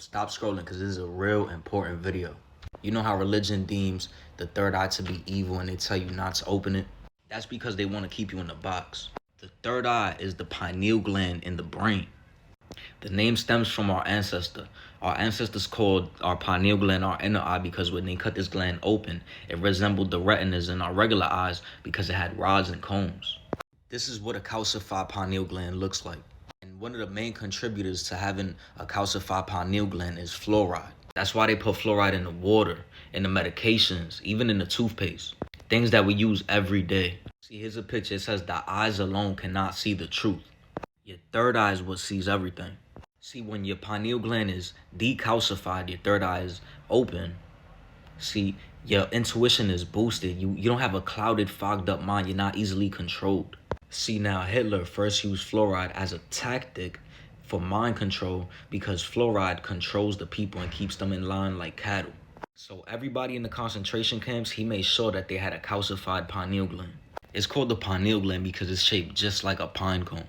Stop scrolling because this is a real important video. You know how religion deems the third eye to be evil and they tell you not to open it? That's because they want to keep you in a box. The third eye is the pineal gland in the brain. The name stems from our ancestor. Our ancestors called our pineal gland our inner eye because when they cut this gland open, it resembled the retinas in our regular eyes because it had rods and cones. This is what a calcified pineal gland looks like. And one of the main contributors to having a calcified pineal gland is fluoride. That's why they put fluoride in the water, in the medications, even in the toothpaste. Things that we use every day. See, here's a picture. It says the eyes alone cannot see the truth. Your third eye is what sees everything. See, when your pineal gland is decalcified, your third eye is open. See, your intuition is boosted. You don't have a clouded, fogged up mind. You're not easily controlled. See, now Hitler first used fluoride as a tactic for mind control because fluoride controls the people and keeps them in line like cattle. So everybody in the concentration camps, he made sure that they had a calcified pineal gland. It's called the pineal gland because it's shaped just like a pine cone.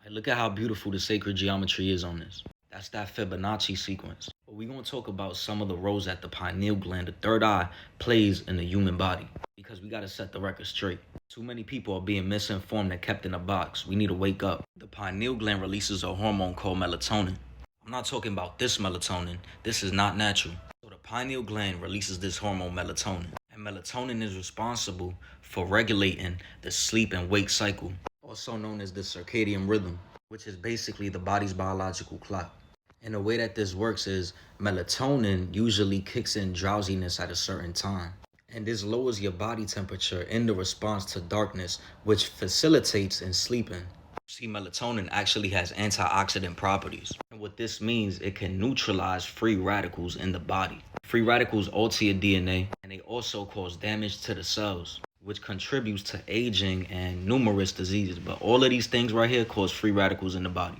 Look at how beautiful the sacred geometry is on this. That's that Fibonacci sequence. But we're going to talk about some of the roles that the pineal gland, the third eye, plays in the human body. Because we got to set the record straight. Too many people are being misinformed and kept in a box. We need to wake up. The pineal gland releases a hormone called melatonin. I'm not talking about this melatonin. This is not natural. So the pineal gland releases this hormone melatonin. And melatonin is responsible for regulating the sleep and wake cycle, also known as the circadian rhythm, which is basically the body's biological clock. And the way that this works is melatonin usually kicks in drowsiness at a certain time. And this lowers your body temperature in the response to darkness, which facilitates in sleeping. See, melatonin actually has antioxidant properties. And what this means, it can neutralize free radicals in the body. Free radicals alter your DNA, and they also cause damage to the cells, which contributes to aging and numerous diseases. But all of these things right here cause free radicals in the body.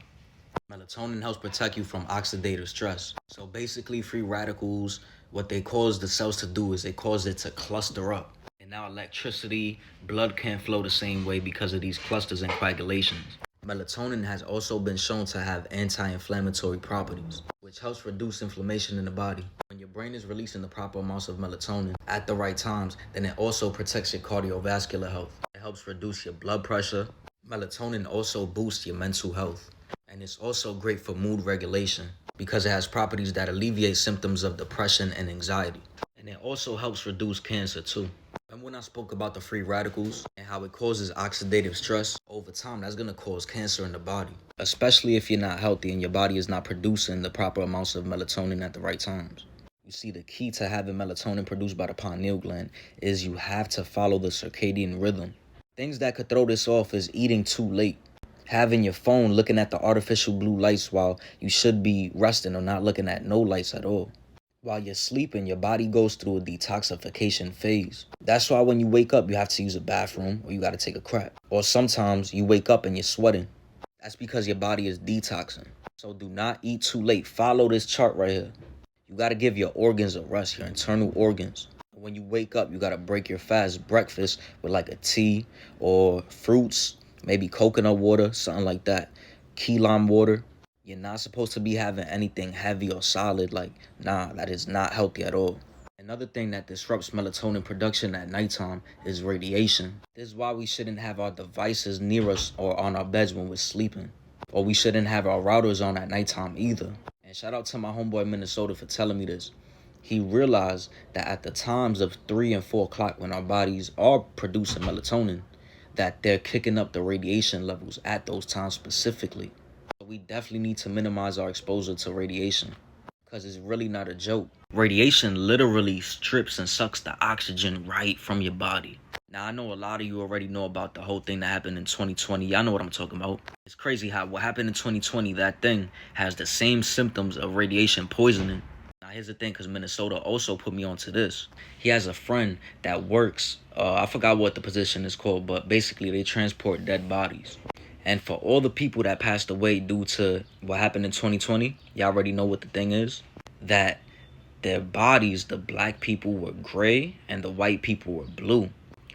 Melatonin helps protect you from oxidative stress. So basically, free radicals, what they cause the cells to do is they cause it to cluster up. And now electricity, blood can't flow the same way because of these clusters and coagulations. Melatonin has also been shown to have anti-inflammatory properties, which helps reduce inflammation in the body. When your brain is releasing the proper amounts of melatonin at the right times, then it also protects your cardiovascular health. It helps reduce your blood pressure. Melatonin also boosts your mental health. And it's also great for mood regulation because it has properties that alleviate symptoms of depression and anxiety. And it also helps reduce cancer too. Remember when I spoke about the free radicals and how it causes oxidative stress? Over time, that's going to cause cancer in the body, especially if you're not healthy and your body is not producing the proper amounts of melatonin at the right times. You see, the key to having melatonin produced by the pineal gland is you have to follow the circadian rhythm. Things that could throw this off is eating too late, having your phone looking at the artificial blue lights while you should be resting or not looking at no lights at all. While you're sleeping, your body goes through a detoxification phase. That's why when you wake up, you have to use a bathroom or you got to take a crap. Or sometimes you wake up and you're sweating. That's because your body is detoxing. So do not eat too late. Follow this chart right here. You got to give your organs a rest, your internal organs. When you wake up, you got to break your fast breakfast with like a tea or fruits, maybe coconut water, something like that. Key lime water. You're not supposed to be having anything heavy or solid. That is not healthy at all. Another thing that disrupts melatonin production at nighttime is radiation. This is why we shouldn't have our devices near us or on our beds when we're sleeping. Or we shouldn't have our routers on at nighttime either. And shout out to my homeboy in Minnesota for telling me this. He realized that at the times of 3 and 4 o'clock when our bodies are producing melatonin, that they're kicking up the radiation levels at those times specifically. We definitely need to minimize our exposure to radiation because it's really not a joke. Radiation literally strips and sucks the oxygen right from your body. Now, I know a lot of you already know about the whole thing that happened in 2020. Y'all know what I'm talking about. It's crazy how what happened in 2020, that thing has the same symptoms of radiation poisoning. Now, here's the thing, because Minnesota also put me onto this. He has a friend that works, I forgot what the position is called, but basically they transport dead bodies. And for all the people that passed away due to what happened in 2020, y'all already know what the thing is. That their bodies, the black people were gray and the white people were blue.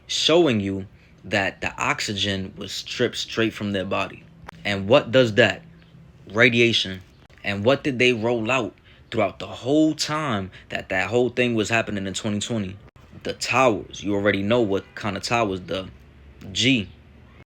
Showing you that the oxygen was stripped straight from their body. And what does that? Radiation. And what did they roll out throughout the whole time that whole thing was happening in 2020. The towers, you already know what kind of towers, the G.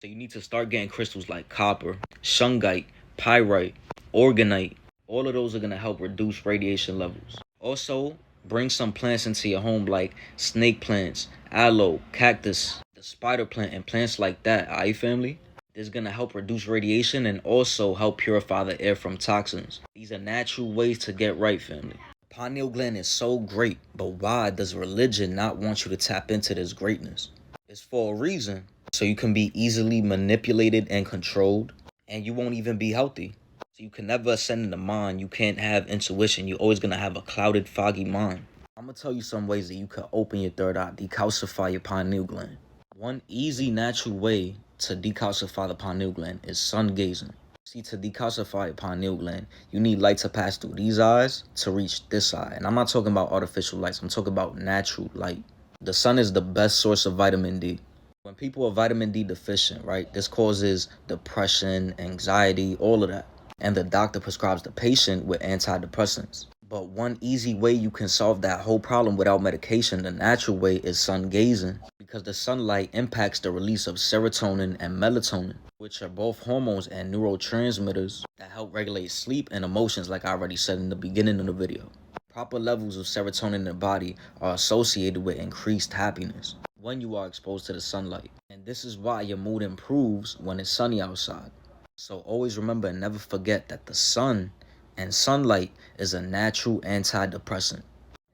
So you need to start getting crystals like copper, shungite, pyrite, organite. All of those are going to help reduce radiation levels. Also, bring some plants into your home like snake plants, aloe, cactus, the spider plant, and plants like that, alright family? This is going to help reduce radiation and also help purify the air from toxins. These are natural ways to get right, family. Pineal gland is so great, but why does religion not want you to tap into this greatness? It's for a reason. So you can be easily manipulated and controlled, and you won't even be healthy. So you can never ascend in the mind. You can't have intuition. You're always going to have a clouded, foggy mind. I'm going to tell you some ways that you can open your third eye, decalcify your pineal gland. One easy, natural way to decalcify the pineal gland is sun gazing. See, to decalcify your pineal gland, you need light to pass through these eyes to reach this eye. And I'm not talking about artificial lights. I'm talking about natural light. The sun is the best source of vitamin D. When people are vitamin D deficient, right, this causes depression, anxiety, all of that. And the doctor prescribes the patient with antidepressants. But one easy way you can solve that whole problem without medication, the natural way, is sun gazing. Because the sunlight impacts the release of serotonin and melatonin, which are both hormones and neurotransmitters that help regulate sleep and emotions, like I already said in the beginning of the video. Proper levels of serotonin in the body are associated with increased happiness when you are exposed to the sunlight. And this is why your mood improves when it's sunny outside. So always remember and never forget that the sun and sunlight is a natural antidepressant.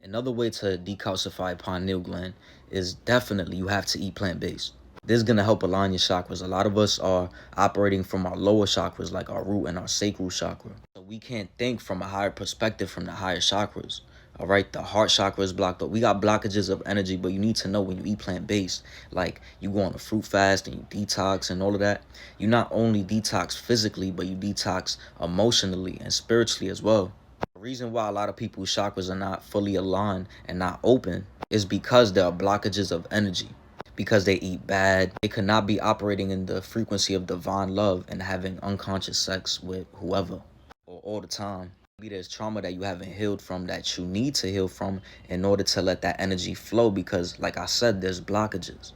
Another way to decalcify pineal gland is definitely you have to eat plant-based. This is going to help align your chakras. A lot of us are operating from our lower chakras, like our root and our sacral chakra. So we can't think from a higher perspective from the higher chakras. All right, the heart chakra is blocked up. We got blockages of energy, but you need to know when you eat plant-based, like you go on a fruit fast and you detox and all of that, you not only detox physically, but you detox emotionally and spiritually as well. The reason why a lot of people's chakras are not fully aligned and not open is because there are blockages of energy. Because they eat bad, they could not be operating in the frequency of divine love and having unconscious sex with whoever or all the time. Maybe there's trauma that you haven't healed from that you need to heal from in order to let that energy flow, because like I said, there's blockages.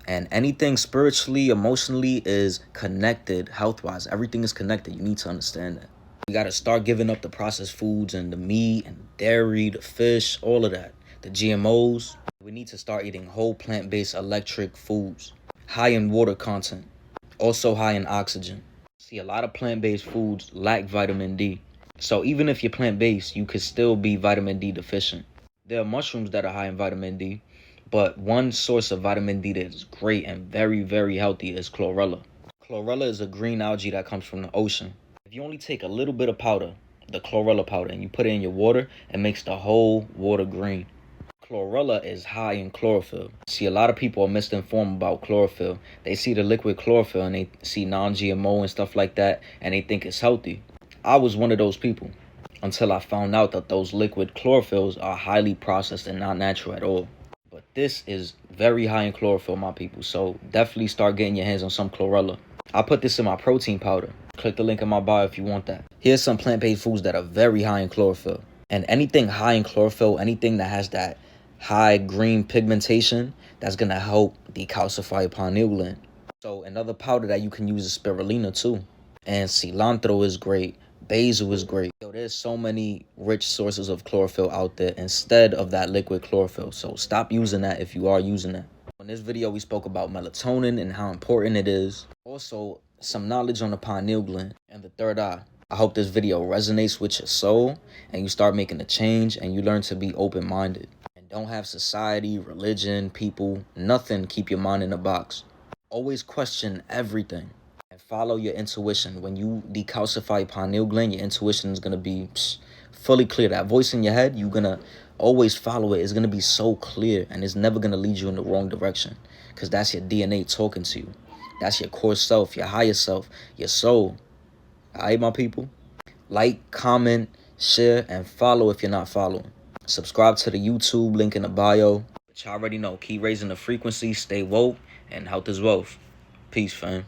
And anything spiritually, emotionally is connected health-wise. Everything is connected. You need to understand that. We got to start giving up the processed foods and the meat and dairy, the fish, all of that. The GMOs. We need to start eating whole plant-based electric foods, high in water content, also high in oxygen. See, a lot of plant-based foods lack vitamin D. So even if you're plant-based, you could still be vitamin D deficient. There are mushrooms that are high in vitamin D, but one source of vitamin D that is great and very, very healthy is chlorella. Chlorella is a green algae that comes from the ocean. If you only take a little bit of powder, the chlorella powder, and you put it in your water, it makes the whole water green. Chlorella is high in chlorophyll. See, a lot of people are misinformed about chlorophyll. They see the liquid chlorophyll and they see non-GMO and stuff like that, and they think it's healthy. I was one of those people until I found out that those liquid chlorophylls are highly processed and not natural at all. But this is very high in chlorophyll, my people. So definitely start getting your hands on some chlorella. I put this in my protein powder. Click the link in my bio if you want that. Here's some plant-based foods that are very high in chlorophyll. And anything high in chlorophyll, anything that has that high green pigmentation, that's going to help decalcify your pineal gland. So another powder that you can use is spirulina too. And cilantro is great. Basil is great. Yo, there's so many rich sources of chlorophyll out there instead of that liquid chlorophyll. So stop using that if you are using that. In this video, we spoke about melatonin and how important it is. Also, some knowledge on the pineal gland and the third eye. I hope this video resonates with your soul and you start making a change and you learn to be open-minded. And don't have society, religion, people, nothing keep your mind in a box. Always question everything and follow your intuition. When you decalcify your pineal gland, your intuition is going to be fully clear. That voice in your head, you're going to always follow it. It's going to be so clear and it's never going to lead you in the wrong direction because that's your DNA talking to you. That's your core self, your higher self, your soul. All right, my people? Like, comment, share, and follow if you're not following. Subscribe to the YouTube, link in the bio. But you already know, keep raising the frequency, stay woke, and health is wealth. Peace, fam.